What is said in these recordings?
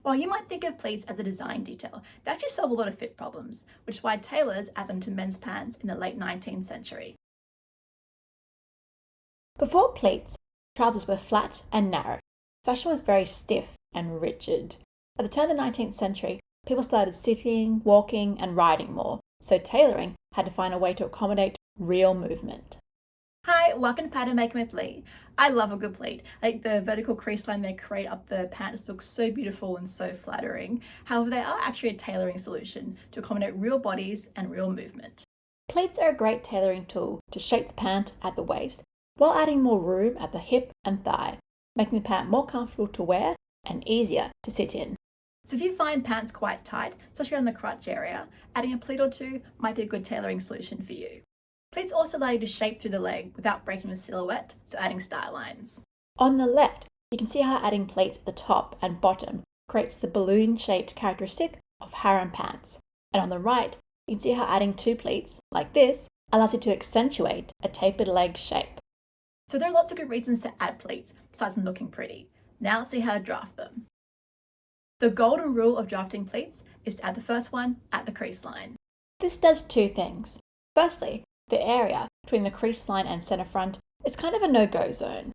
While you might think of pleats as a design detail, they actually solve a lot of fit problems, which is why tailors added them to men's pants in the late 19th century. Before pleats, trousers were flat and narrow. Fashion was very stiff and rigid. At the turn of the 19th century, people started sitting, walking, and riding more, so tailoring had to find a way to accommodate real movement. Hi, welcome to Pattern Making with Lee. I love a good pleat. Like the vertical crease line they create up the pant just looks so beautiful and so flattering. However, they are actually a tailoring solution to accommodate real bodies and real movement. Pleats are a great tailoring tool to shape the pant at the waist, while adding more room at the hip and thigh, making the pant more comfortable to wear and easier to sit in. So if you find pants quite tight, especially around the crotch area, adding a pleat or two might be a good tailoring solution for you. Pleats also allow you to shape through the leg without breaking the silhouette, so adding style lines. On the left, you can see how adding pleats at the top and bottom creates the balloon-shaped characteristic of harem pants. And on the right, you can see how adding two pleats, like this, allows you to accentuate a tapered leg shape. So there are lots of good reasons to add pleats, besides them looking pretty. Now let's see how to draft them. The golden rule of drafting pleats is to add the first one at the crease line. This does two things. Firstly, the area between the crease line and center front is kind of a no-go zone.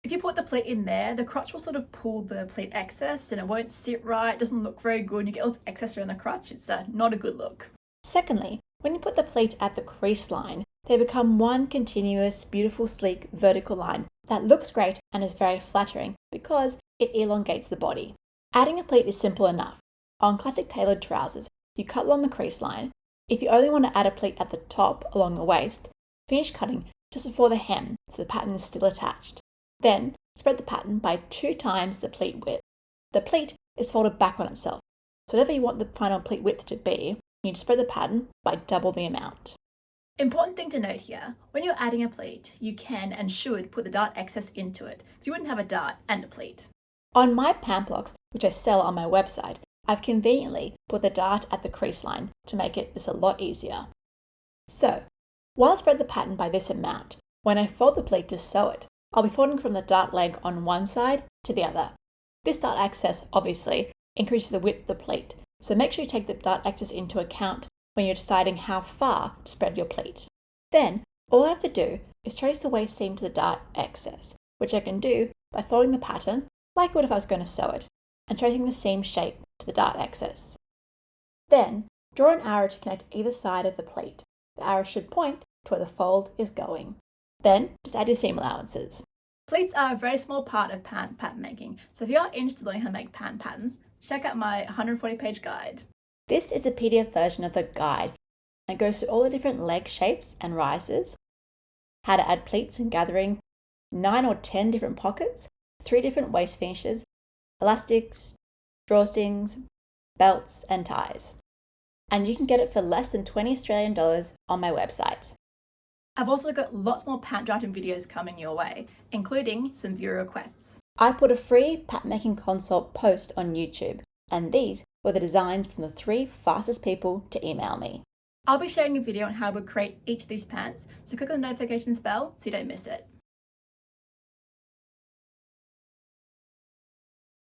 If you put the pleat in there, the crotch will sort of pull the pleat excess and it won't sit right, doesn't look very good, and you get all this excess around the crotch. It's not a good look. Secondly, when you put the pleat at the crease line, they become one continuous, beautiful, sleek, vertical line that looks great and is very flattering because it elongates the body. Adding a pleat is simple enough. On classic tailored trousers, you cut along the crease line. If you only want to add a pleat at the top along the waist, finish cutting just before the hem so the pattern is still attached. Then, spread the pattern by 2 times the pleat width. The pleat is folded back on itself, so whatever you want the final pleat width to be, you need to spread the pattern by double the amount. Important thing to note here, when you're adding a pleat, you can and should put the dart excess into it, because you wouldn't have a dart and a pleat. On my pant blocks, which I sell on my website, I've conveniently put the dart at the crease line to make this a lot easier. So, while I spread the pattern by this amount, when I fold the pleat to sew it, I'll be folding from the dart leg on one side to the other. This dart excess, obviously, increases the width of the pleat, so make sure you take the dart excess into account when you're deciding how far to spread your pleat. Then, all I have to do is trace the waist seam to the dart excess, which I can do by folding the pattern, like I would if I was going to sew it, and tracing the seam shape to the dart excess. Then, draw an arrow to connect either side of the pleat. The arrow should point to where the fold is going. Then, just add your seam allowances. Pleats are a very small part of pant pattern making, so if you are interested in learning how to make pant patterns, check out my 140-page guide. This is the PDF version of the guide, and goes through all the different leg shapes and rises, how to add pleats and gathering, 9 or 10 different pockets, 3 different waist finishes, elastics, drawstrings, belts, and ties. And you can get it for less than $20 Australian on my website. I've also got lots more pant drafting videos coming your way, including some viewer requests. I put a free pattern making consult post on YouTube, and these were the designs from the 3 fastest people to email me. I'll be sharing a video on how I would create each of these pants, so click on the notifications bell so you don't miss it.